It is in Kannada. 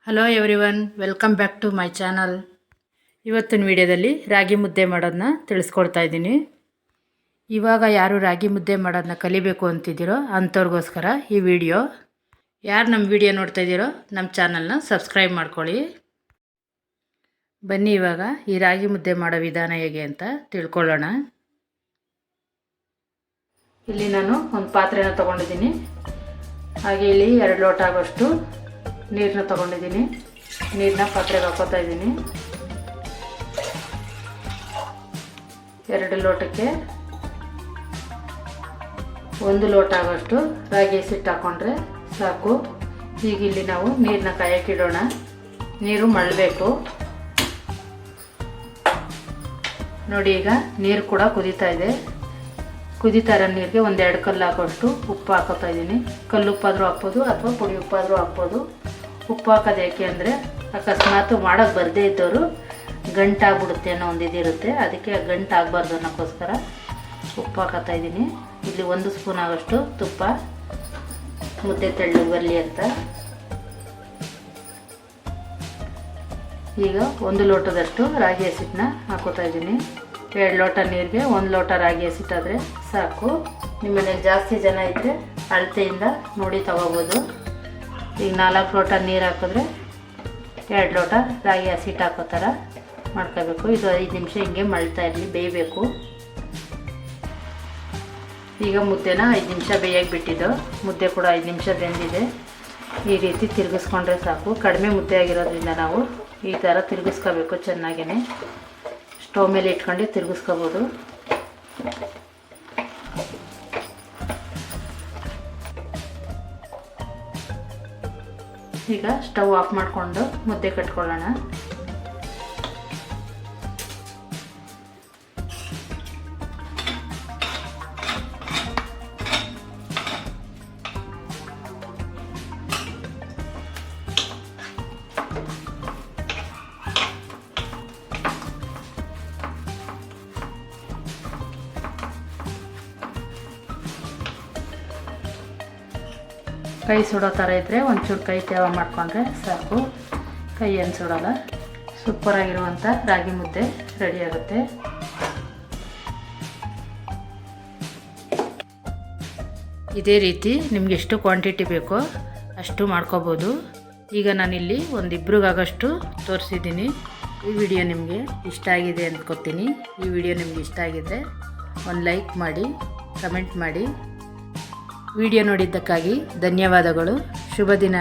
Hello everyone, welcome back to my channel. ಇವತ್ತಿನ ವಿಡಿಯೋದಲ್ಲಿ ರಾಗಿ ಮುದ್ದೆ ಮಾಡೋದನ್ನ ತಿಳಿಸ್ಕೊಡ್ತಾ ಇದ್ದೀನಿ. ಇವಾಗ ಯಾರು ರಾಗಿ ಮುದ್ದೆ ಮಾಡೋದನ್ನ ಕಲಿಬೇಕು ಅಂತಿದ್ದೀರೋ ಅಂಥವ್ರಿಗೋಸ್ಕರ ಈ ವಿಡಿಯೋ. ಯಾರು ನಮ್ಮ ವಿಡಿಯೋ ನೋಡ್ತಾ ಇದ್ದೀರೋ ನಮ್ಮ ಚಾನಲ್ನ ಸಬ್ಸ್ಕ್ರೈಬ್ ಮಾಡ್ಕೊಳ್ಳಿ. ಬನ್ನಿ ಇವಾಗ ಈ ರಾಗಿ ಮುದ್ದೆ ಮಾಡೋ ವಿಧಾನ ಹೇಗೆ ಅಂತ ತಿಳ್ಕೊಳ್ಳೋಣ. ಇಲ್ಲಿ ನಾನು ಒಂದು ಪಾತ್ರೆನ ತೊಗೊಂಡಿದ್ದೀನಿ. ಹಾಗೆ ಇಲ್ಲಿ 2 ಲೋಟ ಆಗೋಷ್ಟು ನೀರನ್ನ ತೊಗೊಂಡಿದ್ದೀನಿ. ನೀರನ್ನ ಪಾತ್ರೆಗೆ ಹಾಕೋತಾ ಇದ್ದೀನಿ. 2 ಲೋಟಕ್ಕೆ 1 ಲೋಟ ಆಗೋಷ್ಟು ರಾಗಿ ಹಸಿಟ್ಟು ಹಾಕ್ಕೊಂಡ್ರೆ ಸಾಕು. ಈಗ ಇಲ್ಲಿ ನಾವು ನೀರನ್ನ ಕಾಯಕ್ಕಿಡೋಣ. ನೀರು ಮಳ್ಳಬೇಕು. ನೋಡಿ, ಈಗ ನೀರು ಕೂಡ ಕುದೀತಾ ಇದೆ. ಕುದೀತಾ ಇರೋ ನೀರಿಗೆ 1-2 ಕಲ್ಲು ಹಾಕೋಷ್ಟು ಉಪ್ಪು ಹಾಕೋತಾ ಇದ್ದೀನಿ. ಕಲ್ಲು ಉಪ್ಪಾದರೂ ಹಾಕ್ಬೋದು ಅಥವಾ ಪುಡಿ ಉಪ್ಪಾದರೂ ಹಾಕ್ಬೋದು. ಉಪ್ಪು ಹಾಕೋದು ಏಕೆ ಅಂದರೆ ಅಕಸ್ಮಾತ್ ಮಾಡೋಕ್ಕೆ ಬರದೇ ಇದ್ದವರು ಗಂಟಾಗ್ಬಿಡುತ್ತೆ ಅನ್ನೋ ಒಂದು ಇದಿರುತ್ತೆ. ಅದಕ್ಕೆ ಗಂಟಾಗಬಾರ್ದು ಅನ್ನೋಕ್ಕೋಸ್ಕರ ಉಪ್ಪು ಹಾಕೋತಾ ಇದ್ದೀನಿ. ಇಲ್ಲಿ 1 ಸ್ಪೂನ್ ಆಗೋಷ್ಟು ತುಪ್ಪ, ಮುದ್ದೆ ತೆಳ್ಳಗೆ ಬರಲಿ ಅಂತ. ಈಗ 1 ಲೋಟದಷ್ಟು ರಾಗಿ ಹಸಿಟ್ಟನ್ನ ಹಾಕೋತಾ ಇದ್ದೀನಿ. 2 ಲೋಟ ನೀರಿಗೆ 1 ಲೋಟ ರಾಗಿ ಹಸಿಟ್ಟಾದರೆ ಸಾಕು. ನಿಮ್ಮ ಮನೇಲಿ ಜಾಸ್ತಿ ಜನ ಇದ್ದರೆ ಅಳತೆಯಿಂದ ನೋಡಿ ತಗೋಬೋದು. ಈಗ 4 ಲೋಟ ನೀರು ಹಾಕಿದ್ರೆ 2 ಲೋಟ ರಾಗಿ ಹಸಿಟ್ಟು ಹಾಕೋ ಥರ ಮಾಡ್ಕೋಬೇಕು. ಇದು 5 ನಿಮಿಷ ಹಿಂಗೆ ಮಳ್ತಾ ಇರಲಿ, ಬೇಯಬೇಕು. ಈಗ ಮುದ್ದೆನ 5 ನಿಮಿಷ ಬೇಯಕ್ಕೆ ಬಿಟ್ಟಿದ್ದು. ಮುದ್ದೆ ಕೂಡ 5 ನಿಮಿಷ ಬೆಂದಿದೆ. ಈ ರೀತಿ ತಿರುಗಿಸ್ಕೊಂಡ್ರೆ ಸಾಕು. ಕಡಿಮೆ ಮುದ್ದೆ ಆಗಿರೋದ್ರಿಂದ ನಾವು ಈ ಥರ ತಿರುಗಿಸ್ಕೋಬೇಕು ಚೆನ್ನಾಗೇ. ಸ್ಟವ್ ಮೇಲೆ ಇಟ್ಕೊಂಡು ತಿರುಗಿಸ್ಕೋಬೋದು. ಈಗ ಸ್ಟವ್ ಆಫ್ ಮಾಡಿಕೊಂಡು ಮುದ್ದೆ ಕಟ್ಕೊಳ್ಳೋಣ. ಕೈ ಸುಡೋ ಥರ ಇದ್ದರೆ ಒಂಚೂರು ಕೈ ತೇವ ಮಾಡಿಕೊಂಡ್ರೆ ಸಾಕು. ಕೈ ಏನು ಸುಡೋಲ್ಲ. ಸೂಪರಾಗಿರುವಂಥ ರಾಗಿ ಮುದ್ದೆ ರೆಡಿ ಆಗುತ್ತೆ. ಇದೇ ರೀತಿ ನಿಮ್ಗೆ ಎಷ್ಟು ಕ್ವಾಂಟಿಟಿ ಬೇಕೋ ಅಷ್ಟು ಮಾಡ್ಕೋಬೋದು. ಈಗ ನಾನಿಲ್ಲಿ ಒಂದು 2 ತೋರಿಸಿದ್ದೀನಿ. ಈ ವಿಡಿಯೋ ನಿಮಗೆ ಇಷ್ಟ ಆಗಿದೆ ಅಂದ್ಕೊತೀನಿ. ಈ ವಿಡಿಯೋ ನಿಮ್ಗೆ ಇಷ್ಟ ಆಗಿದ್ದರೆ ಒಂದು ಲೈಕ್ ಮಾಡಿ, ಕಮೆಂಟ್ ಮಾಡಿ. ವಿಡಿಯೋ ನೋಡಿದ್ದಕ್ಕಾಗಿ ಧನ್ಯವಾದಗಳು. ಶುಭ ದಿನ.